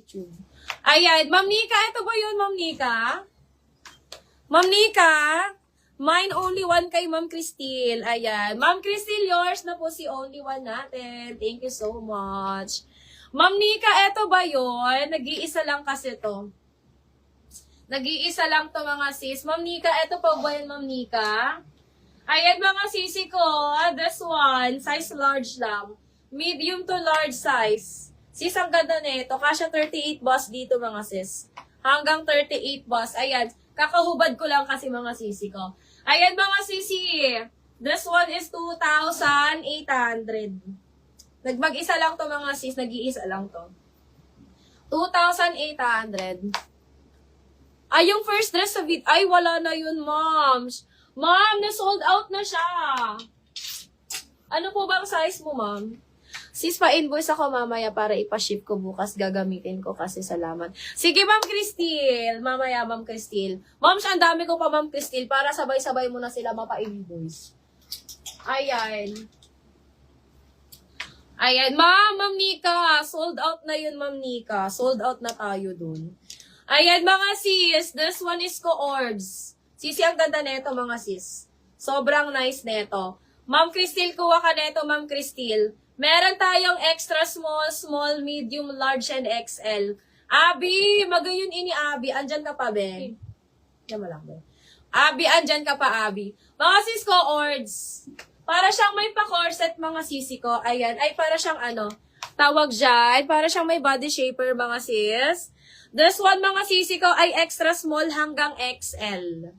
YouTube. Ayan, Ma'am Nika, ito ba yun, Ma'am Nika? Ma'am Nika, mine only one kay Ma'am Cristil. Ayan, Ma'am Cristil, yours na po si only one natin. Thank you so much. Ma'am Nika, ito ba yun? Nag-iisa lang kasi to. Nag-iisa lang to mga sis. Ma'am Nika, ito pa ba yan, Ma'am Nika? Ayan mga sisi ko, this one, size large lang. Medium to large size. Sis, ang ganda nito. Kasya 38 boss dito mga sis. Hanggang 38 boss. Ayan, kakahubad ko lang kasi mga sisi ko. Ayan mga sisi, this one is 2,800. Nagmag-isa lang to mga sis, nag-iisa lang to. 2,800. Ay, yung first dress sa vid, ay wala na yun, moms. Ma'am, na-sold out na siya. Ano po bang size mo, ma'am? Sis, pa-invoice ako mamaya para ipaship ko bukas. Gagamitin ko kasi salamat. Sige, Ma'am Cristil. Mamaya, Ma'am Cristil. Ma'am, ang dami ko pa, Ma'am Cristil, para sabay-sabay mo na sila mapa-invoice. Ayan. Ayan. Ma'am Nika. Sold out na yun, Ma'am Nika. Sold out na tayo dun. Ayan, mga sis. This one is co-ords. Sisi, ang ganda neto, mga sis. Sobrang nice neto. Ma'am Cristil, kuha ka neto, Ma'am Cristil. Meron tayong extra small, small, medium, large, and XL. Abi, magayon ini Abi. Andyan ka pa, be? Yan mo lang, be. Abi, andyan ka pa, Abi. Mga sis ko, ords. Para siyang may pa-corset, mga sisi ko. Ayan. Ay, para siyang ano, tawag dyan. Para siyang may body shaper, mga sis. This one, mga sisi ko, ay extra small hanggang XL.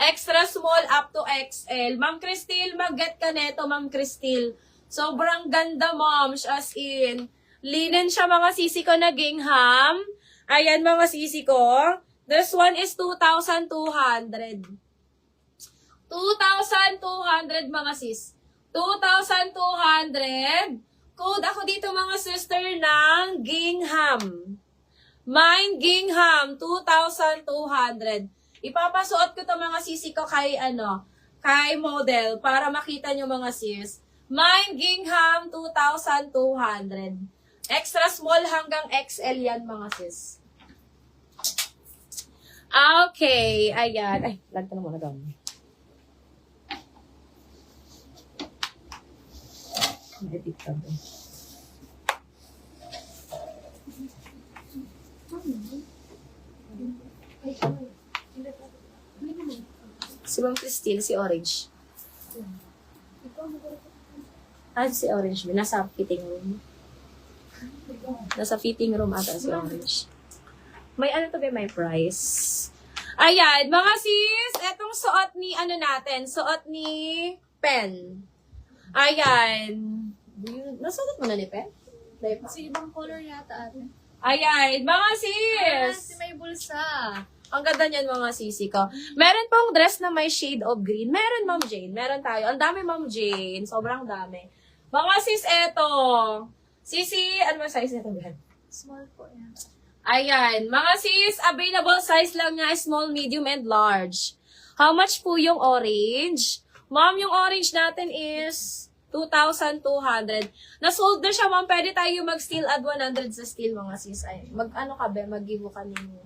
Extra small up to XL. Ma'am Cristil, mag-get ka neto, Ma'am Cristil. Sobrang ganda, moms, as in. Linen siya, mga sisi ko na gingham. Ayan, mga sisi ko. This one is 2,200. 2,200, mga sis. 2,200. Code ako dito, mga sister, ng gingham. Mine gingham, 2,200. Ipapasuot ko to, mga sisi ko, kay, kay model, para makita nyo, mga sis. Mine gingham, 2,200. Extra small hanggang XL yan, mga sis. Okay, ayan. Ay, lagta na muna doon. Edit ka doon. Si Ma'am Cristil, si Orange. Si Orange. Nasa fitting room. Nasa fitting room ata si Orange. May ano to ba? May price. Ayan, mga sis, etong suot ni suot ni Pen. Ayan. Nasuot mo na ni Pen? Kasi ibang color yata ate. Ayan, mga sis. Kasi may bulsa. Ang ganda niyan, mga sisi ko. Meron pong dress na may shade of green. Meron, Ma'am Jane. Meron tayo. Ang dami, Ma'am Jane. Sobrang dami. Mga sis, eto. Sisi, ano ba size nito? Small po yan. Ayan. Mga sis, available size lang niya, small, medium, and large. How much po yung orange? Ma'am, yung orange natin is 2,200. Na-sold na siya, ma'am. Pwede tayo mag-steal add 100 sa steal, mga sis. Ay, mag-ano ka ba? Mag-give ka ninyo.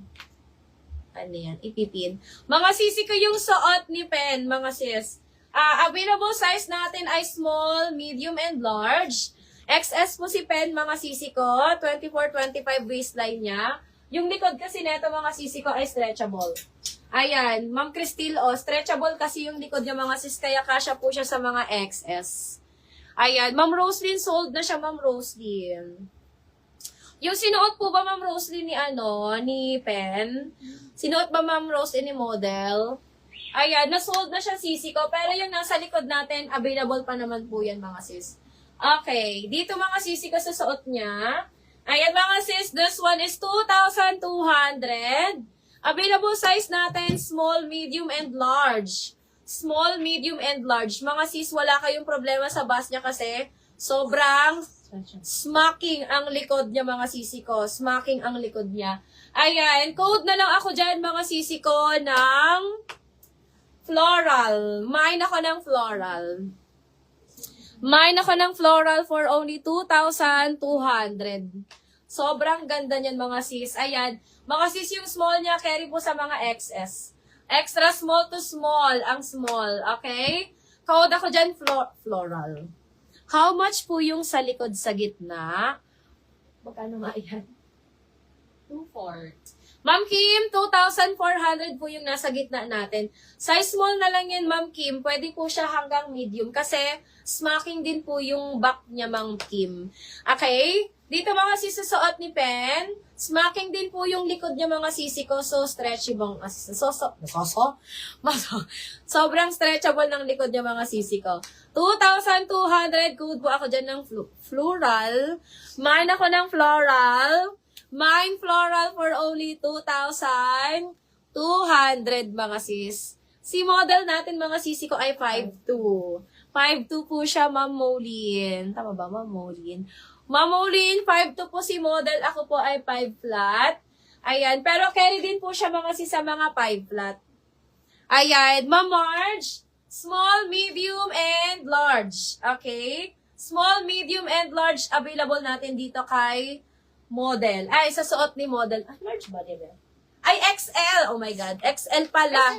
Ano yan? Ipipin. Mga sisi ko yung suot ni Pen, mga sis. Available size natin ay small, medium, and large. XS po si Pen, mga sisi ko. 24-25 waistline niya. Yung likod kasi neto, mga sisi ko, ay stretchable. Ayan, Ma'am Cristil, stretchable kasi yung likod niya, mga sis, kaya kasya po siya sa mga XS. Ayan, Ma'am Roslyn, sold na siya, Ma'am Roslyn. Yung sinuot po ba, Ma'am Roslyn, ni Pen? Sinuot ba, Ma'am Roslyn, ni model? Ayan, na-sold na siya, sisi ko. Pero yung nasa likod natin, available pa naman po yan, mga sis. Okay, dito, mga sisi ko, sa suot niya. Ayan, mga sis, this one is 2,200. Available size natin, small, medium, and large. Small, medium, and large. Mga sis, wala kayong problema sa bus niya kasi sobrang smacking ang likod niya, mga sisi ko. Smacking ang likod niya. Ayan, code na lang ako dyan, mga sisi ko, ng floral. Mine ako ng floral. Mine ako ng floral for only 2,200. Sobrang ganda niyan mga sis. Ayan. Mga sis, yung small niya, carry po sa mga XS. Extra small to small, ang small. Okay? Code ako dyan, floral. How much po yung sa likod sa gitna? Magkano nga yan? 2/4. Ma'am Kim, 2,400 po yung nasa gitna natin. Size small na lang yan, Ma'am Kim. Pwede po siya hanggang medium kasi smacking din po yung back niya, Ma'am Kim. Okay? Dito mga sisusuot ni Pen. Smacking din po yung likod niya mga sisi ko. So, stretchy bang sobrang stretchable ng likod niya mga sisi ko. 2,200. Good po ako dyan ng floral. Mine ako ng floral. Mine floral for only 2,200 mga sis. Si model natin mga sisi ko ay 5'2". 5'2 po siya, Ma'am Molin. Tama ba, Ma'am Molin? Ma'am Molin, 5'2 po si model. Ako po ay 5 flat. Ayan. Pero carry din po siya mga sis sa mga 5 flat. Ayan. Ma'am Marge, small, medium, and large. Okay? Small, medium, and large available natin dito kay model. Ay, sa suot ni model. Ah, large ba, diba? Ay, XL! Oh my God. XL pala.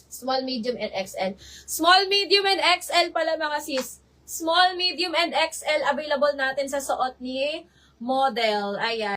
Small, medium, and XL. Small, medium, and XL pala mga sis. Small, medium, and XL available natin sa suot ni model. Ayan.